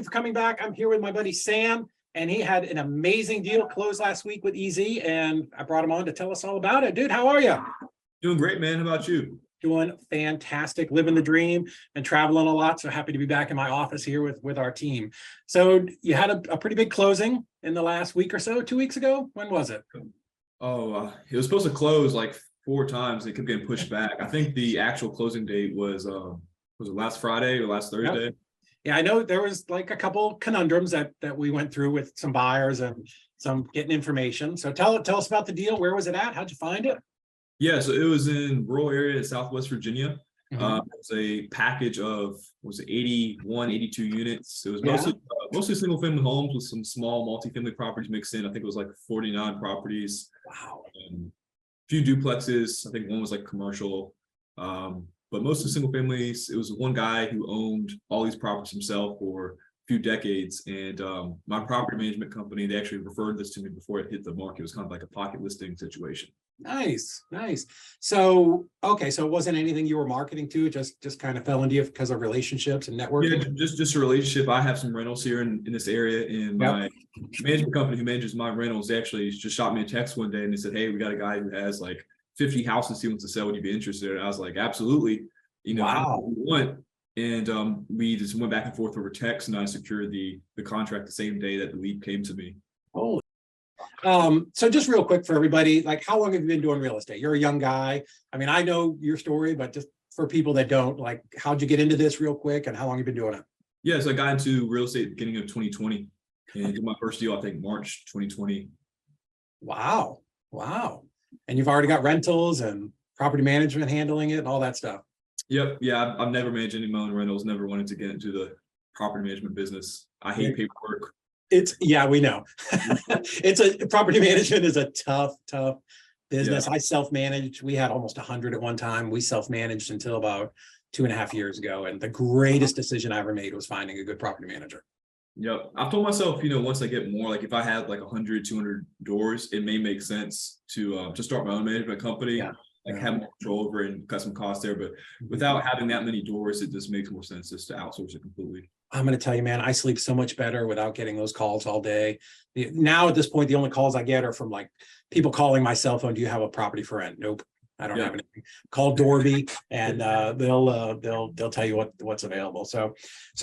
you for coming back. I'm here with my buddy Sam, and he had an amazing deal closed last week with EZ, and I brought him on to tell us all about it. Dude, how are you? Doing great, man. How about you? Doing fantastic, living the dream and traveling a lot. So happy to be back in my office here with our team. So you had a pretty big closing in the last week or so, 2 weeks ago. When was it? It was supposed to close like 4 times. It kept getting pushed back. I think the actual closing date was it last Friday or last Thursday? Yep. Yeah, I know there was like a couple conundrums that we went through with some buyers and some getting information. So tell us about the deal. Where was it at? How'd you find it? Yeah, so it was in rural area in Southwest Virginia. Mhm. It was a package of 81, 82 units. It was Yeah. mostly single family homes with some small multifamily properties mixed in. I think it was like 49 properties. Wow. A few duplexes. I think one was like commercial. But mostly single families. It was one guy who owned all these properties himself for a few decades. And my property management company, they actually referred this to me before it hit the market. It was kind of like a pocket listing situation. Nice. So, okay, so it wasn't anything you were marketing to, just kind of fell into you because of relationships and networking? Yeah, just a relationship. I have some rentals here in this area, and my management company who manages my rentals, they actually just shot me a text one day and they said, "Hey, we got a guy who has like 50 houses he wants to sell. Would you be interested?" And I was like, "Absolutely." How much do you want? And we just went back and forth over text, and I secured the contract the same day that the lead came to me. Holy. So just real quick for everybody, like how long have you been doing real estate? You're a young guy. I mean, I know your story, but just for people that don't, like, how'd you get into this real quick and how long have you been doing it? Yeah, so I got into real estate at the beginning of 2020 and did my first deal, I think March 2020. Wow. And you've already got rentals and property management handling it and all that stuff. Yep. Yeah, I've never managed any of my own rentals, never wanted to get into the property management business. I hate paperwork. We know. Property management is a tough business. Yeah. I self-managed. We had almost 100 at one time. We self-managed until about 2.5 years ago. And the greatest decision I ever made was finding a good property manager. Yep. I've told myself, once I get more, like if I had like 100, 200 doors, it may make sense to start my own management company. Yeah. Have more control over it and cut some costs there. But without having that many doors, it just makes more sense just to outsource it completely. I'm going to tell you, man, I sleep so much better without getting those calls all day. Now at this point, the only calls I get are from like people calling my cell phone. Do you have a property for rent? Nope, I don't have anything. Call Dorby and they'll tell you what's available. So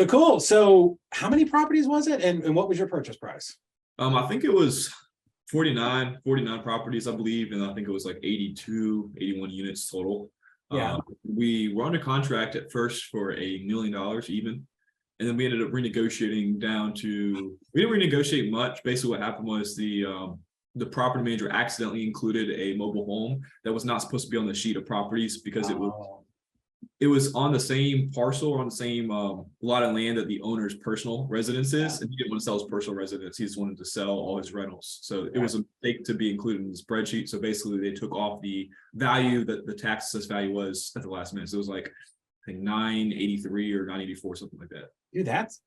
cool. So how many properties was it, and what was your purchase price? I think it was 49 properties, I believe, and I think it was like 81 units total. Yeah. We were under contract at first for $1 million even. And then we ended up renegotiating down to, we didn't renegotiate much. Basically what happened was the property manager accidentally included a mobile home that was not supposed to be on the sheet of properties because it was on the same parcel or on the same lot of land that the owner's personal residence is. And he didn't want to sell his personal residence. He just wanted to sell all his rentals. So it was a mistake to be included in the spreadsheet. So basically they took off the value that the tax assessed value was at the last minute. So it was like, I think 983 or 984, something like that. Dude, that's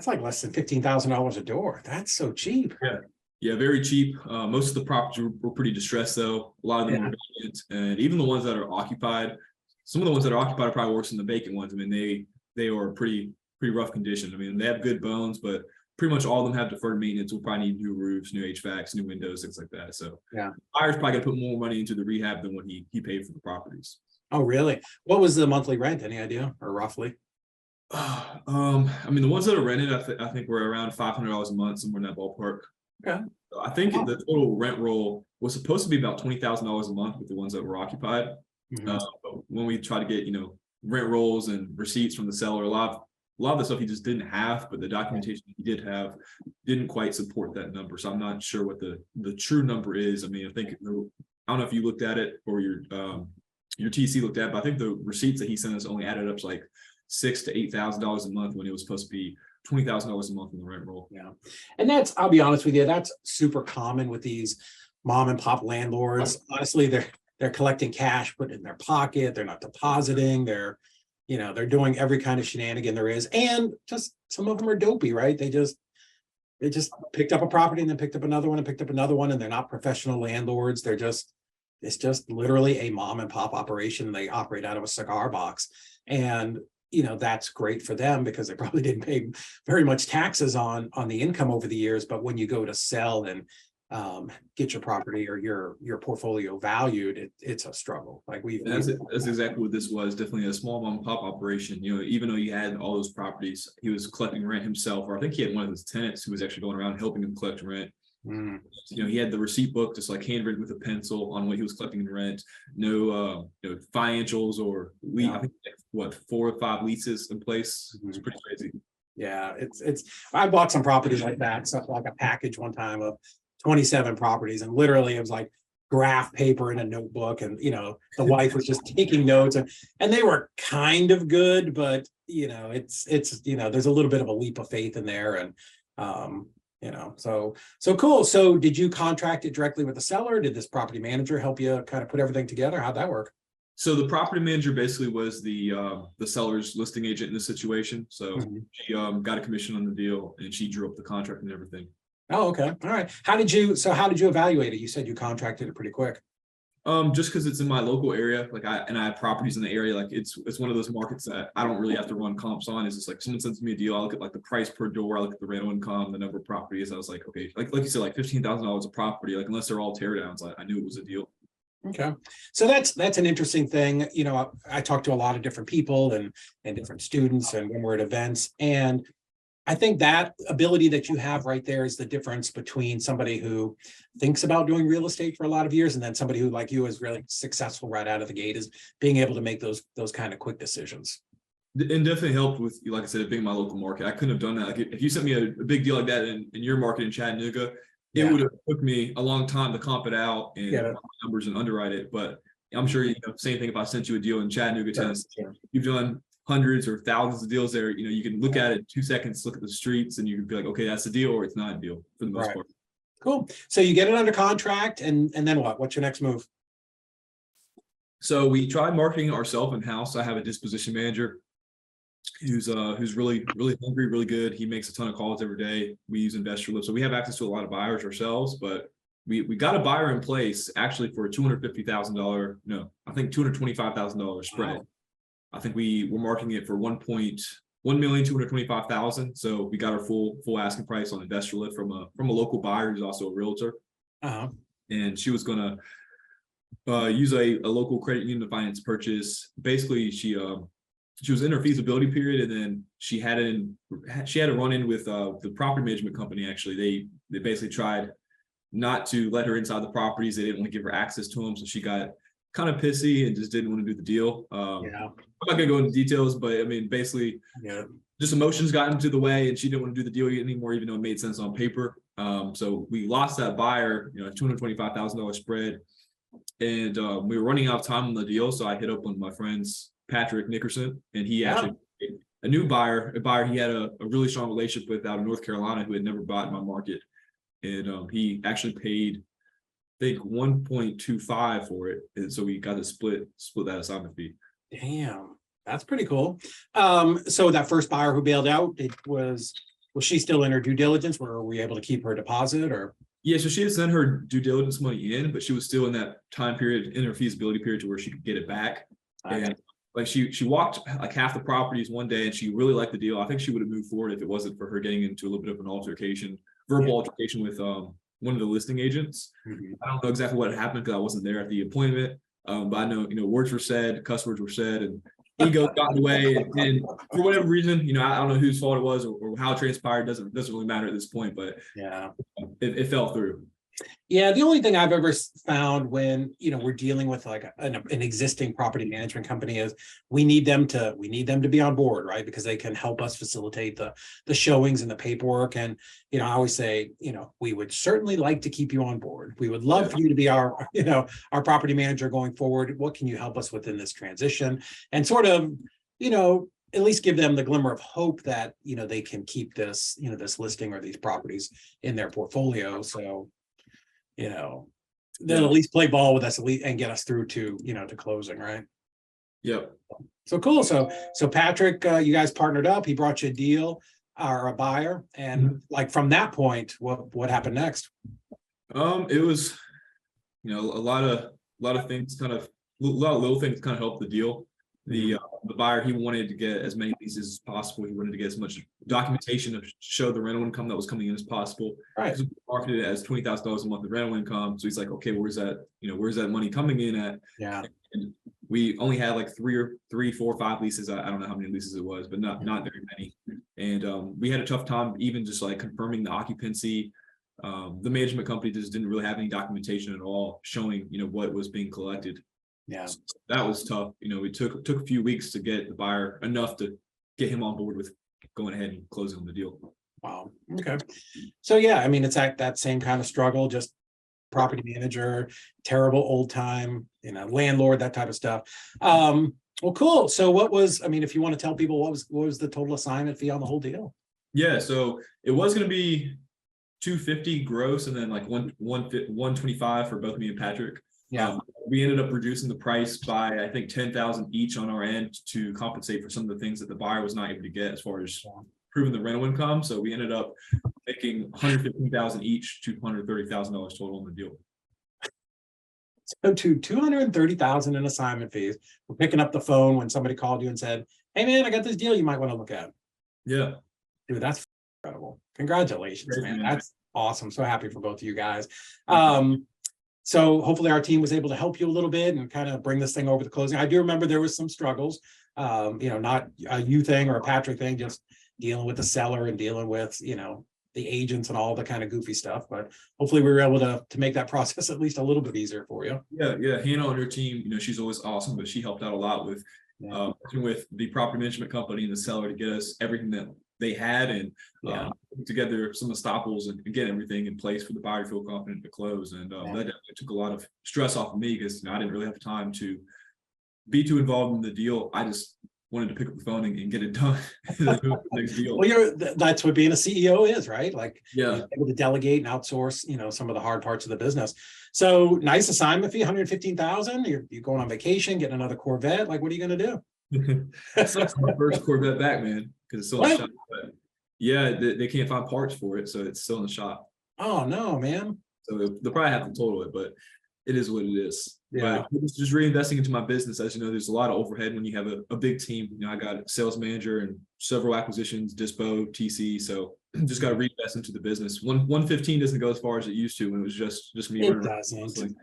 like less than $15,000 a door. That's so cheap. Yeah, very cheap. Most of the properties were pretty distressed though. A lot of them were vacant, and even the ones that are occupied, some of the ones that are occupied are probably worse than the vacant ones. I mean, they are pretty rough condition. I mean, they have good bones, but pretty much all of them have deferred maintenance. We'll probably need new roofs, new HVACs, new windows, things like that. So buyer's probably gonna put more money into the rehab than what he paid for the properties. Oh, really? What was the monthly rent? Any idea, or roughly? I mean, the ones that are rented, I think were around $500 a month, somewhere in that ballpark. Okay. So I think the total rent roll was supposed to be about $20,000 a month with the ones that were occupied. But when we try to get, rent rolls and receipts from the seller, a lot of the stuff he just didn't have, but the documentation he did have didn't quite support that number. So I'm not sure what the true number is. I mean, I don't know if you looked at it or your TC looked at it, but I think the receipts that he sent us only added up to like $6,000 to $8,000 a month when it was supposed to be $20,000 a month in the rent roll. Yeah. And I'll be honest with you, that's super common with these mom and pop landlords. Honestly, they're collecting cash, put it in their pocket. They're not depositing. They're doing every kind of shenanigan there is. And just some of them are dopey, right? They just picked up a property and then picked up another one and picked up another one. And they're not professional landlords. It's just literally a mom and pop operation. They operate out of a cigar box. And that's great for them because they probably didn't pay very much taxes on the income over the years. But when you go to sell and get your property or your portfolio valued, it's a struggle. Like That's exactly what this was. Definitely a small mom and pop operation. Even though he had all those properties, he was collecting rent himself, or I think he had one of his tenants who was actually going around helping him collect rent. He had the receipt book just like handwritten with a pencil on what he was collecting in rent. No financials or I think what 4 or 5 leases in place. It's pretty crazy. Yeah, it's I bought some properties like that, stuff like a package one time of 27 properties, and literally it was like graph paper in a notebook, and the wife was just taking notes, and they were kind of good, but it's there's a little bit of a leap of faith in there, and so cool. So did you contract it directly with the seller? Did this property manager help you kind of put everything together? How'd that work? So the property manager basically was the seller's listing agent in this situation. So she got a commission on the deal, and she drew up the contract and everything. Oh, okay. All right. How did you evaluate it? You said you contracted it pretty quick. Just because it's in my local area, like I have properties in the area, like it's one of those markets that I don't really have to run comps on. It's just like someone sends me a deal, I look at like the price per door, I look at the rental income, the number of properties. I was like, okay, like you said, like $15,000 a property, like unless they're all teardowns, I knew it was a deal. Okay. So that's an interesting thing. I talk to a lot of different people and different students, and when we're at events, and I think that ability that you have right there is the difference between somebody who thinks about doing real estate for a lot of years and then somebody who, like you, is really successful right out of the gate, is being able to make those kind of quick decisions. And definitely helped with, like I said, it being my local market. I couldn't have done that. Like if you sent me a big deal like that in your market in Chattanooga, it would have took me a long time to comp it out and numbers and underwrite it. But I'm sure same thing if I sent you a deal in Chattanooga, Tennessee. Sure. You've done hundreds or thousands of deals there. You can look at it in 2 seconds, look at the streets, and you can be like, okay, that's a deal or it's not a deal for the most part. Cool. So you get it under contract, and then what? What's your next move? So we tried marketing ourselves in-house. I have a disposition manager who's really hungry, really good. He makes a ton of calls every day. We use Investor Lift, so we have access to a lot of buyers ourselves, but we got a buyer in place actually for a $250,000 spread. Wow. I think we were marketing it for $1,225,000. So we got our full asking price on Investor Lift from a local buyer who's also a realtor. And she was gonna use a local credit union to finance purchase. Basically, she was in her feasibility period, and then she had a run in with the property management company. Actually, they basically tried not to let her inside the properties. They didn't want to give her access to them, so she got kind of pissy and just didn't want to do the deal. I'm not gonna go into details, but I mean, basically, just emotions got into the way, and she didn't want to do the deal anymore, even though it made sense on paper. So we lost that buyer, $225,000 spread, and we were running out of time on the deal. So I hit up one of my friends, Patrick Nickerson, and he actually a new buyer, he had a really strong relationship with out of North Carolina who had never bought in my market, and he actually paid, I think, 1.25 for it, and so we got to split that assignment fee. Damn, that's pretty cool. So that first buyer who bailed out, was she still in her due diligence? Were we able to keep her deposit, or? Yeah, so she had sent her due diligence money in, but she was still in that time period, in her feasibility period, to where she could get it back. Okay. And like she walked like half the properties one day, and she really liked the deal. I think she would have moved forward if it wasn't for her getting into a little bit of an verbal altercation with one of the listing agents. I don't know exactly what happened because I wasn't there at the appointment, but I know words were said, cuss words were said, and ego got in the way, and for whatever reason, I don't know whose fault it was or how it transpired. Doesn't really matter at this point, but it fell through. Yeah, the only thing I've ever found when we're dealing with like an existing property management company is we need them to be on board, right? Because they can help us facilitate the showings and the paperwork. And I always say, we would certainly like to keep you on board. We would love for you to be our property manager going forward. What can you help us with in this transition? And sort of, at least give them the glimmer of hope that they can keep this this listing or these properties in their portfolio. So they'll at least play ball with us and get us through to to closing, right? Yep. So cool. So Patrick, you guys partnered up. He brought you a deal or a buyer, and like from that point, what happened next? It was a lot of things, a lot of little things kind of helped the deal. The buyer, he wanted to get as many leases as possible. He wanted to get as much documentation to show the rental income that was coming in as possible. Right. Because we marketed it as $20,000 a month of rental income. So he's like, okay, where's that money coming in at? Yeah. And we only had like three, 4, 5 leases. I don't know how many leases it was, but not very many. And we had a tough time even just like confirming the occupancy. The management company just didn't really have any documentation at all showing, what was being collected. Yeah. So that was tough. It took a few weeks to get the buyer enough to get him on board with going ahead and closing the deal. Wow. Okay. So yeah, I mean, it's that same kind of struggle, just property manager, terrible old time, landlord, that type of stuff. Well, cool. So if you want to tell people what was the total assignment fee on the whole deal? Yeah. So it was going to be $250 gross, and then like 125 for both me and Patrick. Yeah. We ended up reducing the price by, I think, 10,000 each on our end to compensate for some of the things that the buyer was not able to get as far as proving the rental income. So we ended up making 115,000 each to $130,000 total on the deal. So to 230,000 in assignment fees for picking up the phone when somebody called you and said, "Hey man, I got this deal you might want to look at." Yeah. Dude, that's incredible. Congratulations, Great, man. man. That's awesome. So happy for both of you guys. So hopefully our team was able to help you a little bit and kind of bring this thing over to closing. I do remember there was some struggles, not a you thing or a Patrick thing, just dealing with the seller and dealing with, the agents and all the kind of goofy stuff. But hopefully we were able to make that process at least a little bit easier for you. Yeah. Hannah on her team, she's always awesome, but she helped out a lot with working with the property management company and the seller to get us everything that they had and put together some estoppels and get everything in place for the buyer to feel confident to close. And that definitely took a lot of stress off of me because I didn't really have time to be too involved in the deal. I just wanted to pick up the phone and get it done. Next deal. Well, that's what being a CEO is, right? Like, yeah, you're able to delegate and outsource, some of the hard parts of the business. So nice assignment fee, 115,000. You're going on vacation, getting another Corvette. Like, what are you going to do? It's my first Corvette back, man, because it's still in the shop. But yeah, they can't find parts for it, so it's still in the shop. Oh no, man. So they'll probably have to total it, but it is what it is. Yeah. But just reinvesting into my business. As you know, there's a lot of overhead when you have a big team. I got a sales manager and several acquisitions, Dispo, TC. So just got to reinvest into the business. 115 doesn't go as far as it used to when it was just me. It doesn't.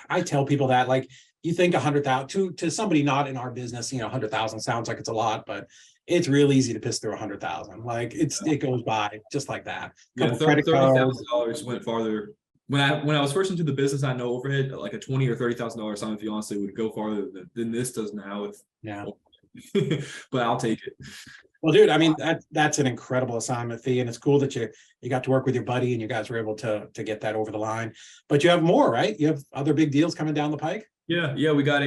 I tell people that, like, you think 100,000 to somebody not in our business, 100,000 sounds like it's a lot, but it's real easy to piss through 100,000. Like it goes by just like that. Yeah, $30,000 went farther. When I was first into the business, I know overhead like a $20,000 or $30,000 assignment fee honestly would go farther than this does now. But I'll take it. Well, dude, I mean that's an incredible assignment fee, and it's cool that you got to work with your buddy and you guys were able to get that over the line. But you have more, right? You have other big deals coming down the pike. Yeah, we got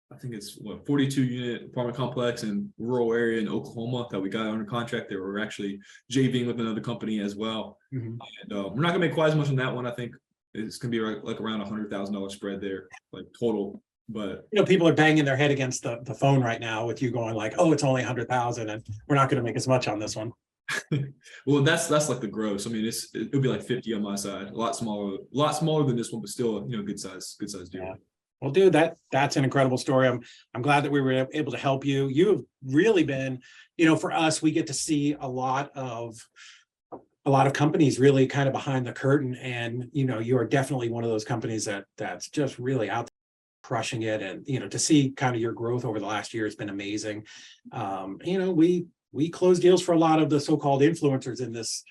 I think it's 42 unit apartment complex in rural area in Oklahoma that we got under contract. They were actually JVing with another company as well. And we're not gonna make quite as much on that one. I think it's gonna be like around $100,000 spread there, like total. But people are banging their head against the phone right now with you going like, "Oh, it's only 100,000 and we're not going to make as much on this one." Well, that's like the gross. I mean, it'll be like 50 on my side, a lot smaller than this one, but still, good size deal. Yeah. Well, dude, that's an incredible story. I'm glad that we were able to help you. You have really been, for us, we get to see a lot of companies really kind of behind the curtain, and you are definitely one of those companies that's just really out there crushing it. And to see kind of your growth over the last year has been amazing. We close deals for a lot of the so-called influencers in this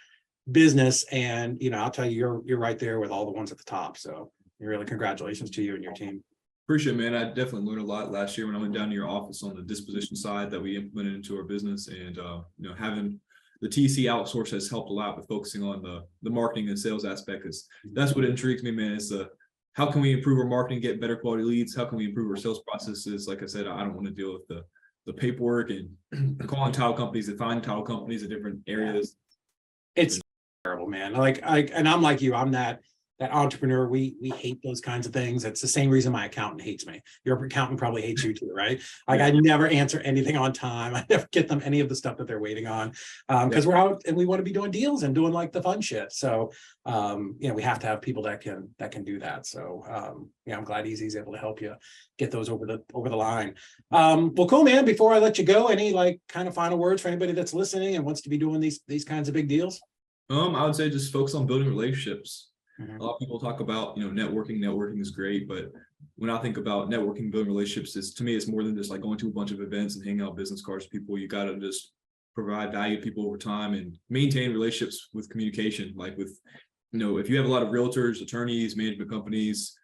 business, and I'll tell you, you're right there with all the ones at the top. So really congratulations to you and your team. Appreciate it, man. I definitely learned a lot last year when I went down to your office on the disposition side that we implemented into our business, and having the TC outsource has helped a lot with focusing on the marketing and sales aspect. Because that's what intrigues me, man. Is how can we improve our marketing, get better quality leads? How can we improve our sales processes? Like I said, I don't want to deal with the paperwork and calling title companies and finding title companies in different areas. It's terrible, man. I'm like you. I'm that that entrepreneur, we hate those kinds of things. It's the same reason my accountant hates me. Your accountant probably hates you too, right? Like I never answer anything on time. I never get them any of the stuff that they're waiting on, because we're out and we want to be doing deals and doing like the fun shit. So we have to have people that can do that. So I'm glad Easy's able to help you get those over the line. Well, cool, man. Before I let you go, any like kind of final words for anybody that's listening and wants to be doing these kinds of big deals? I would say just focus on building relationships. Mhm. A lot of people talk about, networking. Networking is great, but when I think about networking, building relationships, to me, it's more than just like going to a bunch of events and hanging out business cards with people. You got to just provide value to people over time and maintain relationships with communication. Like with, if you have a lot of realtors, attorneys, management companies,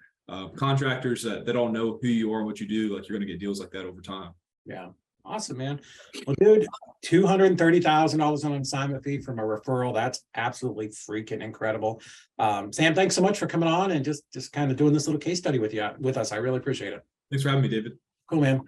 contractors that all know who you are and what you do, like you're going to get deals like that over time. Yeah. Awesome, man. Well, dude, $230,000 on an assignment fee from a referral. That's absolutely freaking incredible. Sam, thanks so much for coming on and just kind of doing this little case study with us. I really appreciate it. Thanks for having me, David. Cool, man.